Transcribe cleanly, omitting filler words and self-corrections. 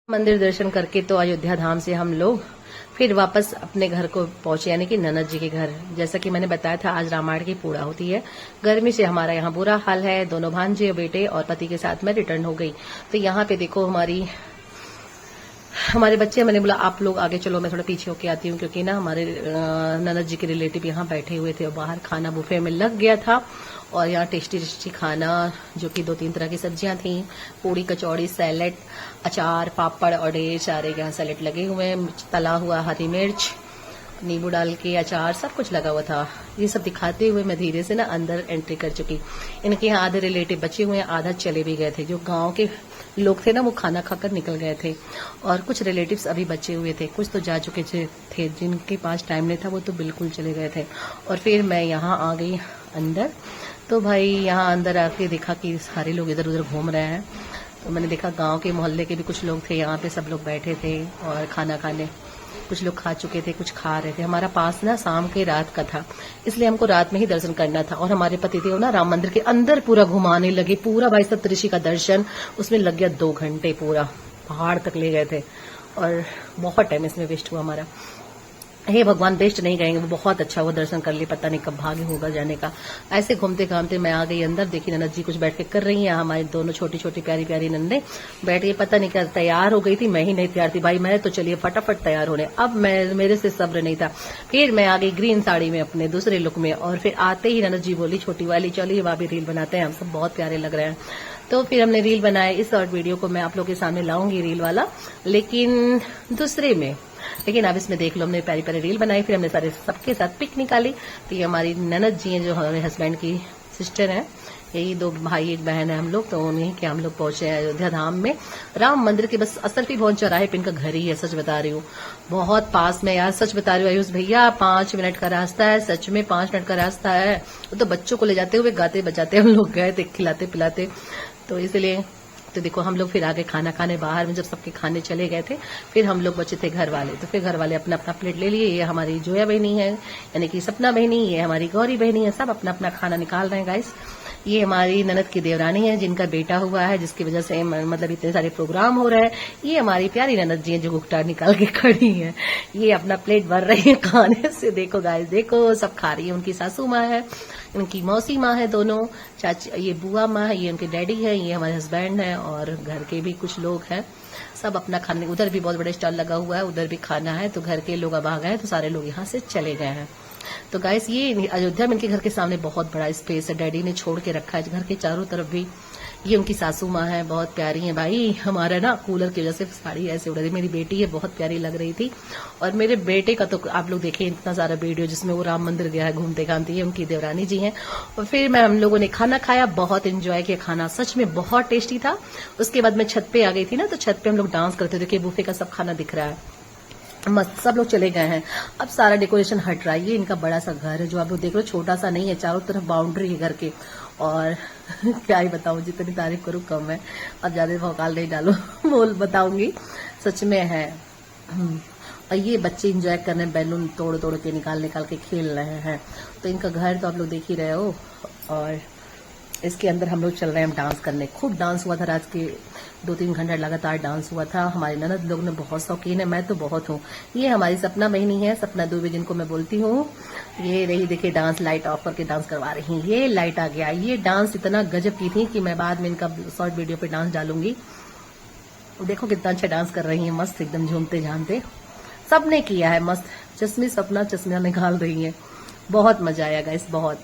मंदिर दर्शन करके तो अयोध्या धाम से हम लोग फिर वापस अपने घर को पहुंचे, यानी कि ननद जी के घर। जैसा कि मैंने बताया था, आज रामायण की पूजा होती है। गर्मी से हमारा यहाँ बुरा हाल है। दोनों भांजे बेटे और पति के साथ मैं रिटर्न हो गई। तो यहाँ पे देखो हमारे बच्चे, मैंने बोला आप लोग आगे चलो, मैं थोड़ा पीछे होके आती हूँ, क्योंकि ना हमारे ननद जी के रिलेटिव यहाँ बैठे हुए थे और बाहर खाना बुफे में लग गया था। और यहाँ टेस्टी टेस्टी खाना, जो कि 2-3 तरह की सब्जियां थी, पूड़ी कचौड़ी, सैलेड, अचार, पापड़ और ढेर सारे यहाँ सैलेड लगे हुए हैं, तला हुआ हरी मिर्च, नींबू डाल के अचार, सब कुछ लगा हुआ था। ये सब दिखाते हुए मैं धीरे से ना अंदर एंट्री कर चुकी। इनके यहाँ आधे रिलेटिव बचे हुए हैं, आधा चले भी गए थे। जो गांव के लोग थे ना, वो खाना खाकर निकल गए थे, और कुछ रिलेटिव्स अभी बचे हुए थे। कुछ तो जा चुके थे, जिनके पास टाइम नहीं था वो तो बिल्कुल चले गए थे। और फिर मैं यहाँ आ गई अंदर। तो भाई यहाँ अंदर आके देखा कि सारे लोग इधर उधर घूम रहे हैं। तो मैंने देखा गांव के मोहल्ले के भी कुछ लोग थे यहाँ पे, सब लोग बैठे थे और खाना खाने। कुछ लोग खा चुके थे, कुछ खा रहे थे। हमारा पास ना शाम के रात का था, इसलिए हमको रात में ही दर्शन करना था। और हमारे पति थे ना राम मंदिर के अंदर पूरा घुमाने लगे, पूरा भाई सप्तऋषि का दर्शन उसमें लग गया 2 घंटे, पूरा पहाड़ तक ले गए थे। और बहुत टाइम इसमें वेस्ट हुआ हमारा। हे भगवान, बेस्ट नहीं कहेंगे, वो बहुत अच्छा वो दर्शन कर लिए, पता नहीं कब भाग्य होगा जाने का। ऐसे घूमते घामते मैं आ गई अंदर। देखी ननद जी कुछ बैठ के कर रही हैं, हमारी दोनों छोटी छोटी प्यारी प्यारी नंदे बैठ के पता नहीं क्या तैयार हो गई थी। मैं ही नहीं तैयार थी भाई, मैं तो चलिए फटाफट तैयार होने। अब मेरे से सब्र नहीं था। फिर मैं आ गई ग्रीन साड़ी में, अपने दूसरे लुक में। और फिर आते ही ननद जी बोली, छोटी वाली चलिए वहां भी रील बनाते हैं, हम सब बहुत प्यारे लग रहे हैं। तो फिर हमने रील बनाए। इस शॉर्ट वीडियो को मैं आप लोग के सामने लाऊंगी, रील वाला, लेकिन दूसरे में। लेकिन अब इसमें देख लो, हमने प्यारी प्यारी रील बनाई। फिर हमने सारे सबके साथ पिक निकाली। तो ये हमारी ननद जी हैं, जो हमारे हस्बैंड की सिस्टर हैं। यही 2 भाई 1 बहन है हम लोग। तो उन्हीं के हम लोग पहुंचे हैं अयोध्या धाम में, राम मंदिर के बस असरफी भवन चौराहे पे इनका घर ही है। सच बता रही हूँ, बहुत पास में यार, सच बता रही हूँ आयुष भैया, 5 मिनट का रास्ता है। सच में 5 मिनट का रास्ता है। वो तो बच्चों को ले जाते हुए गाते बजाते हम लोग गए थे, खिलाते पिलाते। तो इसलिए तो देखो, हम लोग फिर आगे खाना खाने बाहर में, जब सबके खाने चले गए थे, फिर हम लोग बचे थे घर वाले। तो फिर घर वाले अपना अपना प्लेट ले लिए। ये हमारी जोया बहनी है, यानी कि सपना बहनी, ये हमारी गौरी बहनी है, सब अपना अपना खाना निकाल रहे हैं गाइस। ये हमारी ननद की देवरानी है, जिनका बेटा हुआ है, जिसकी वजह से मतलब इतने सारे प्रोग्राम हो रहे हैं। ये हमारी प्यारी ननद जी है, जो गुफ्तार निकाल के खड़ी है। ये अपना प्लेट भर रही है खाने से। देखो गाइस, देखो सब खा रही है। उनकी सासू माँ है, उनकी मौसी माँ है, दोनों चाची, ये बुआ माँ है, ये उनके डैडी है, ये हमारे हस्बैंड है, और घर के भी कुछ लोग हैं। सब अपना खाने, उधर भी बहुत बड़े स्टॉल लगा हुआ है, उधर भी खाना है। तो घर के लोग अब आ गए हैं, तो सारे लोग यहाँ से चले गए हैं। तो गाइस, ये अयोध्या में इनके घर के सामने बहुत बड़ा स्पेस है, डैडी ने छोड़ के रखा है घर के चारों तरफ भी। ये उनकी सासू माँ है, बहुत प्यारी है भाई। हमारा ना कूलर की वजह से साड़ी ऐसे उड़ रही। मेरी बेटी है, बहुत प्यारी लग रही थी। और मेरे बेटे का तो आप लोग देखें इतना सारा वीडियो, जिसमें वो राम मंदिर गया है घूमते घामते। ये उनकी देवरानी जी हैं। और फिर हम लोगों ने खाना खाया, बहुत एंजॉय किया। खाना सच में बहुत टेस्टी था। उसके बाद मैं छत पे आ गई थी ना, तो छत पे हम लोग डांस करते थे। देखिए बुफे का सब खाना दिख रहा है मस्त। सब लोग चले गए हैं, अब सारा डेकोरेशन हट रहा है। ये इनका बड़ा सा घर है, जो आप लोग देख रहे हो, छोटा सा नहीं है, चारों तरफ बाउंड्री है घर के। और क्या ही बताऊं, जितनी तारीफ करूं कम है। अब ज्यादा भौकाल नहीं डालो बोल बताऊंगी, सच में है। और ये बच्चे एंजॉय कर रहे हैं, बैलून तोड़ तोड़ के निकाल के खेल रहे हैं। तो इनका घर तो आप लोग देख ही रहे हो। और इसके अंदर हम लोग चल रहे हैं डांस करने। खूब डांस हुआ था, रात के 2-3 घंटे लगातार डांस हुआ था। हमारे ननद लोग ने बहुत शौकीन है, मैं तो बहुत हूँ। ये हमारी सपना बहनी है, सपना दुबे जिनको मैं बोलती हूँ। ये रही, देखिए डांस, लाइट ऑफ करके डांस करवा रही। ये लाइट आ गया। ये डांस इतना गजब की थी कि मैं बाद में इनका शॉर्ट वीडियो पे डांस डालूंगी। देखो कितना अच्छा डांस कर रही है, मस्त एकदम झूमते झामते। सबने किया है मस्त। चश्मे सपना चश्मा निकाल रही है। बहुत मजा आया गाइस, बहुत।